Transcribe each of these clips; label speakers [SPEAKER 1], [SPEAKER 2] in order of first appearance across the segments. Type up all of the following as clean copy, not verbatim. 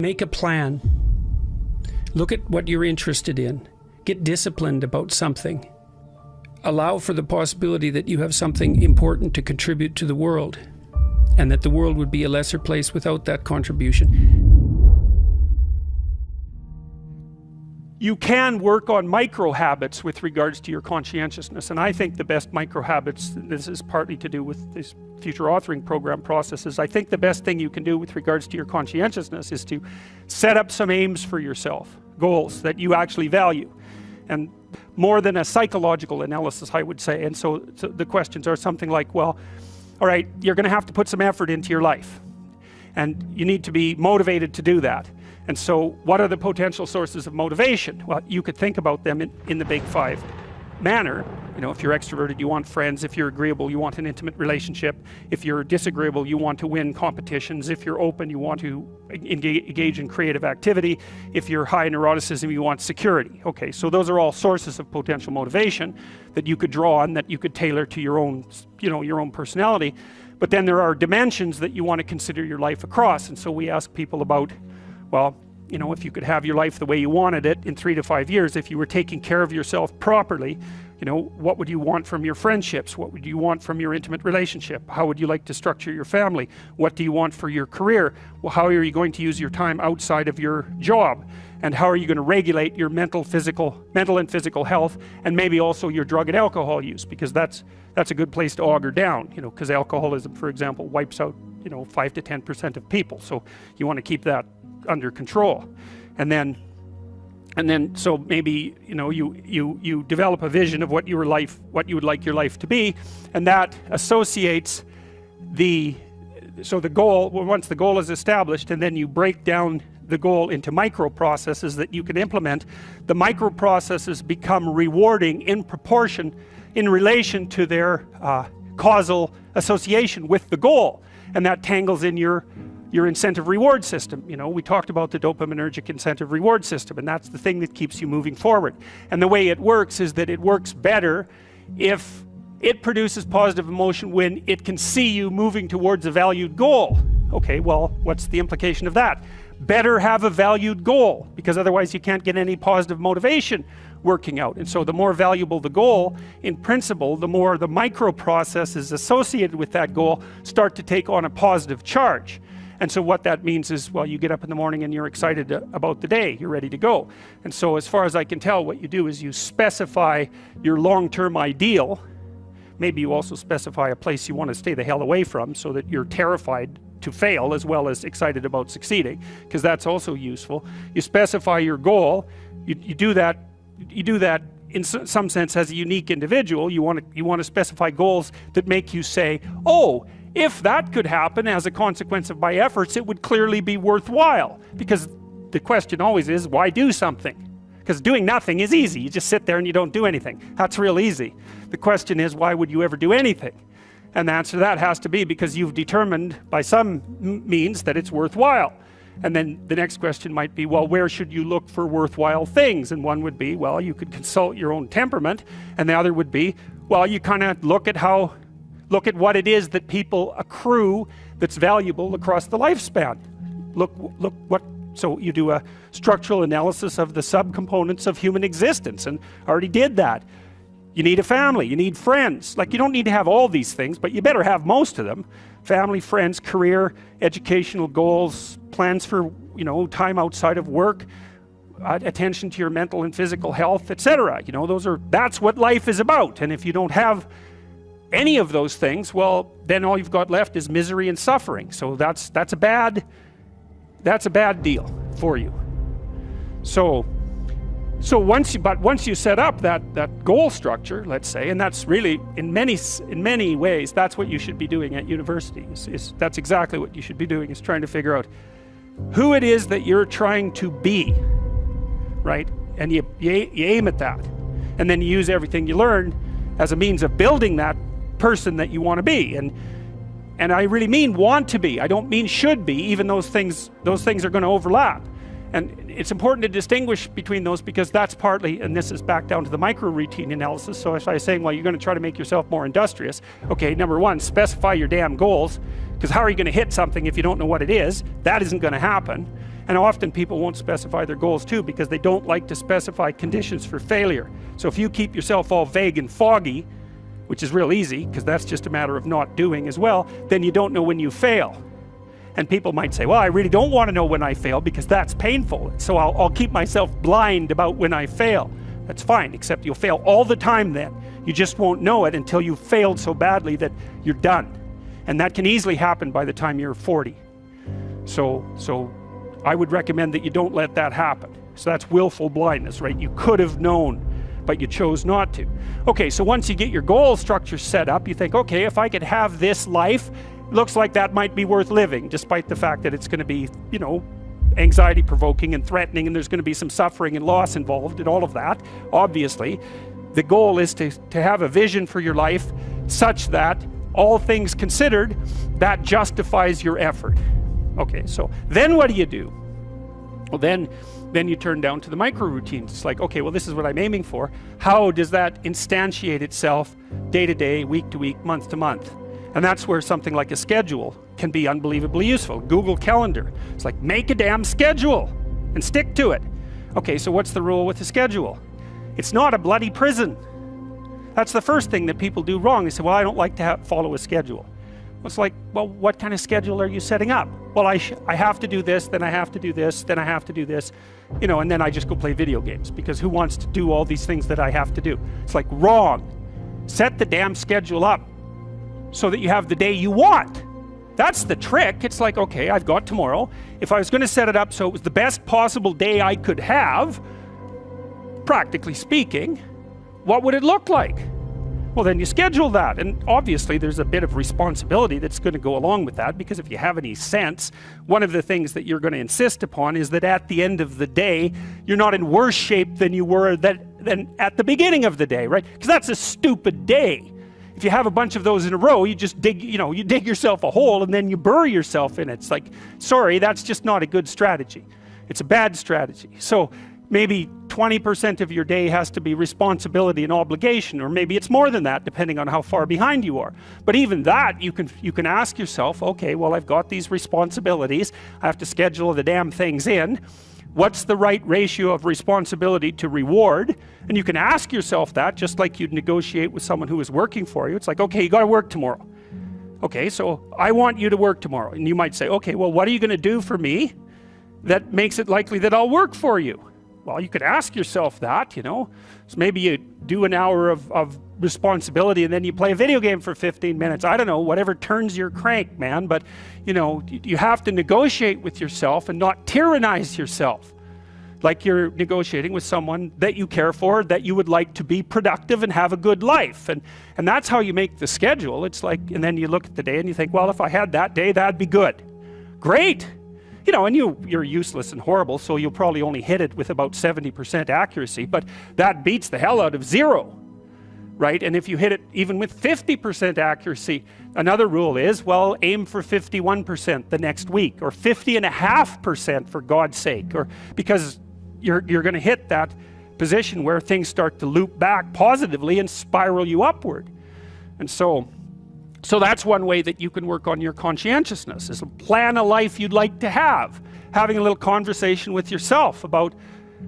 [SPEAKER 1] Make a plan. Look at what you're interested in. Get disciplined about something. Allow for the possibility that you have something important to contribute to the world, and that the world would be a lesser place without that contribution.
[SPEAKER 2] You can work on micro habits with regards to your conscientiousness, and I think the best micro habits, this is partly to do with this future authoring program processes, I think the best thing you can do with regards to your conscientiousness is to set up some aims for yourself, goals that you actually value, and more than a psychological analysis, I would say. And so the questions are something like, well, all right, you're going to have to put some effort into your life, and you need to be motivated to do that. And so what are the potential sources of motivation? Well, you could think about them in the big five manner. You know, if you're extroverted, you want friends. If you're agreeable, you want an intimate relationship. If you're disagreeable, you want to win competitions. If you're open, you want to engage in creative activity. If you're high in neuroticism, you want security. Okay, so those are all sources of potential motivation that you could draw on, that you could tailor to your own, your own personality. But then there are dimensions that you want to consider your life across. And so we ask people about, well, if you could have your life the way you wanted it in 3 to 5 years, if you were taking care of yourself properly, what would you want from your friendships? What would you want from your intimate relationship? How would you like to structure your family? What do you want for your career? Well, how are you going to use your time outside of your job? And how are you going to regulate your mental and physical health, and maybe also your drug and alcohol use? Because that's a good place to auger down, because alcoholism, for example, wipes out 5 to 10% of people. So you want to keep that under control. And then so maybe you develop a vision of what you would like your life to be, and that associates the goal. Well, once the goal is established, and then you break down the goal into micro processes that you can implement, the micro processes become rewarding in proportion, in relation to their causal association with the goal, and that tangles in your incentive reward system. We talked about the dopaminergic incentive reward system, and that's the thing that keeps you moving forward. And the way it works is that it works better if it produces positive emotion when it can see you moving towards a valued goal. Okay, well, what's the implication of that? Better have a valued goal, because otherwise you can't get any positive motivation working out. And so the more valuable the goal, in principle, the more the micro processes associated with that goal start to take on a positive charge. And so what that means is, well, you get up in the morning and you're excited about the day, you're ready to go. And so as far as I can tell, what you do is you specify your long-term ideal. Maybe you also specify a place you want to stay the hell away from, so that you're terrified to fail as well as excited about succeeding, because that's also useful. You specify your goal. You do that in some sense as a unique individual. You want to specify goals that make you say, oh, if that could happen as a consequence of my efforts, it would clearly be worthwhile. Because the question always is, why do something? Because doing nothing is easy. You just sit there and you don't do anything. That's real easy. The question is, why would you ever do anything? And the answer to that has to be because you've determined by some means that it's worthwhile. And then the next question might be, well, where should you look for worthwhile things? And one would be, well, you could consult your own temperament. And the other would be, well, you kind of look at what it is that people accrue that's valuable across the lifespan. So you do a structural analysis of the subcomponents of human existence, and I already did that. You need a family, you need friends. Like, you don't need to have all these things, but you better have most of them. Family, friends, career, educational goals, plans for, time outside of work, attention to your mental and physical health, etc. That's what life is about. And if you don't have any of those things, well, then all you've got left is misery and suffering. So that's a bad deal for you. So once you set up that goal structure, let's say, and that's really in many ways that's what you should be doing at university. That's exactly what you should be doing, is trying to figure out who it is that you're trying to be, right? And you aim at that, and then you use everything you learn as a means of building that person that you want to be. And I really mean want to be. I don't mean should be. Even those things are going to overlap. And it's important to distinguish between those, because that's partly, and this is back down to the micro routine analysis. So if I was saying, well, you're going to try to make yourself more industrious. Okay, number one, specify your damn goals, because how are you going to hit something if you don't know what it is? That isn't going to happen. And often people won't specify their goals too because they don't like to specify conditions for failure. So if you keep yourself all vague and foggy, which is real easy because that's just a matter of not doing as well, then you don't know when you fail. And people might say, well, I really don't want to know when I fail because that's painful, so I'll keep myself blind about when I fail. That's fine, except you'll fail all the time then. You just won't know it until you've failed so badly that you're done. And that can easily happen by the time you're 40. So I would recommend that you don't let that happen. So that's willful blindness, right? You could have known, but you chose not to. Okay, so once you get your goal structure set up, you think, okay, if I could have this life, looks like that might be worth living, despite the fact that it's going to be, you know, anxiety provoking and threatening, and there's going to be some suffering and loss involved and all of that. Obviously, the goal is to have a vision for your life such that, all things considered, that justifies your effort. Okay, so then what do? Well, then you turn down to the micro routines. It's like, okay, well, this is what I'm aiming for. How does that instantiate itself day to day, week to week, month to month? And that's where something like a schedule can be unbelievably useful. Google Calendar. It's like, make a damn schedule and stick to it. Okay, so what's the rule with a schedule? It's not a bloody prison. That's the first thing that people do wrong. They say, well, I don't like to follow a schedule. Well, it's like, well, what kind of schedule are you setting up? Well, I have to do this, then I have to do this, then I have to do this, you know, and then I just go play video games, because who wants to do all these things that I have to do? It's like, wrong. Set the damn schedule up so that you have the day you want. That's the trick. It's like, okay, I've got tomorrow. If I was going to set it up so it was the best possible day I could have, practically speaking, what would it look like? Well, then you schedule that, and obviously there's a bit of responsibility that's going to go along with that, because if you have any sense, one of the things that you're going to insist upon is that at the end of the day, you're not in worse shape than you were than at the beginning of the day, right? Because that's a stupid day. If you have a bunch of those in a row, you just dig, you dig yourself a hole and then you bury yourself in it. It's like, sorry, that's just not a good strategy. It's a bad strategy. So maybe 20% of your day has to be responsibility and obligation, or maybe it's more than that, depending on how far behind you are. But even that, you can ask yourself, okay, well, I've got these responsibilities. I have to schedule the damn things in. What's the right ratio of responsibility to reward? And you can ask yourself that, just like you'd negotiate with someone who is working for you. It's like, okay, you got to work tomorrow. Okay, so I want you to work tomorrow. And you might say, okay, well, what are you going to do for me that makes it likely that I'll work for you? Well, you could ask yourself that, So maybe you do an hour of responsibility and then you play a video game for 15 minutes. I don't know, whatever turns your crank, man. But, you have to negotiate with yourself and not tyrannize yourself. Like you're negotiating with someone that you care for, that you would like to be productive and have a good life. And that's how you make the schedule. It's like, and then you look at the day and you think, well, if I had that day, that'd be good. Great. And you're useless and horrible, so you'll probably only hit it with about 70% accuracy, but that beats the hell out of 0, right? And if you hit it even with 50% accuracy, another rule is, well, aim for 51% the next week, or 50.5% for God's sake, or because you're going to hit that position where things start to loop back positively and spiral you upward. And so that's one way that you can work on your conscientiousness, is plan a life you'd like to have. Having a little conversation with yourself about,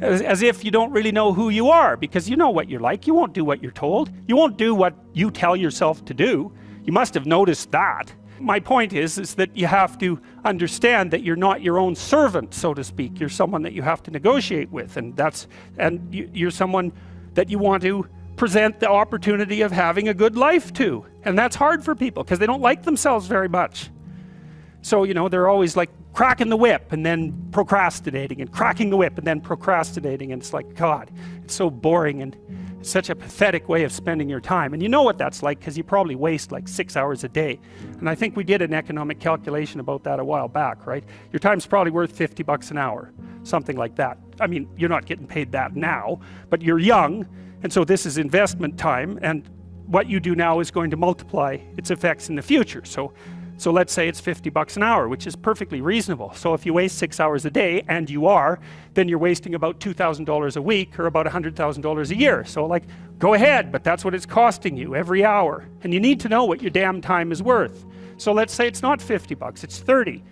[SPEAKER 2] as if you don't really know who you are, because you know what you're like. You won't do what you're told. You won't do what you tell yourself to do. You must have noticed that. My point is that you have to understand that you're not your own servant, so to speak. You're someone that you have to negotiate with, and you're someone that you want to present the opportunity of having a good life to. And that's hard for people because they don't like themselves very much. So, they're always like cracking the whip and then procrastinating, and cracking the whip and then procrastinating. And it's like, God, it's so boring and it's such a pathetic way of spending your time. And you know what that's like, because you probably waste like 6 hours a day. And I think we did an economic calculation about that a while back, right? Your time's probably worth $50 an hour, something like that. I mean, you're not getting paid that now, but you're young. And so this is investment time, and what you do now is going to multiply its effects in the future. So let's say it's $50 an hour, which is perfectly reasonable. So if you waste 6 hours a day, and you are, then you're wasting about $2,000 a week, or about $100,000 a year. So like, go ahead, but that's what it's costing you every hour. And you need to know what your damn time is worth. So let's say it's not $50, it's 30.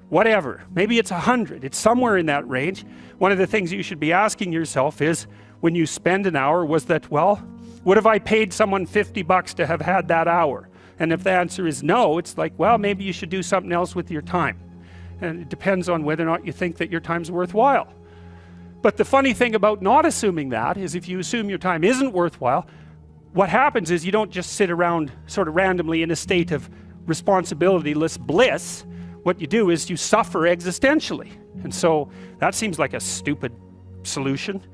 [SPEAKER 2] whatever, maybe it's 100, it's somewhere in that range. One of the things you should be asking yourself is, when you spend an hour, was that, well, would have I paid someone $50 to have had that hour? And if the answer is no, it's like, well, maybe you should do something else with your time. And it depends on whether or not you think that your time's worthwhile. But the funny thing about not assuming that is, if you assume your time isn't worthwhile, what happens is you don't just sit around sort of randomly in a state of responsibility-less bliss. What you do is you suffer existentially. And so that seems like a stupid solution.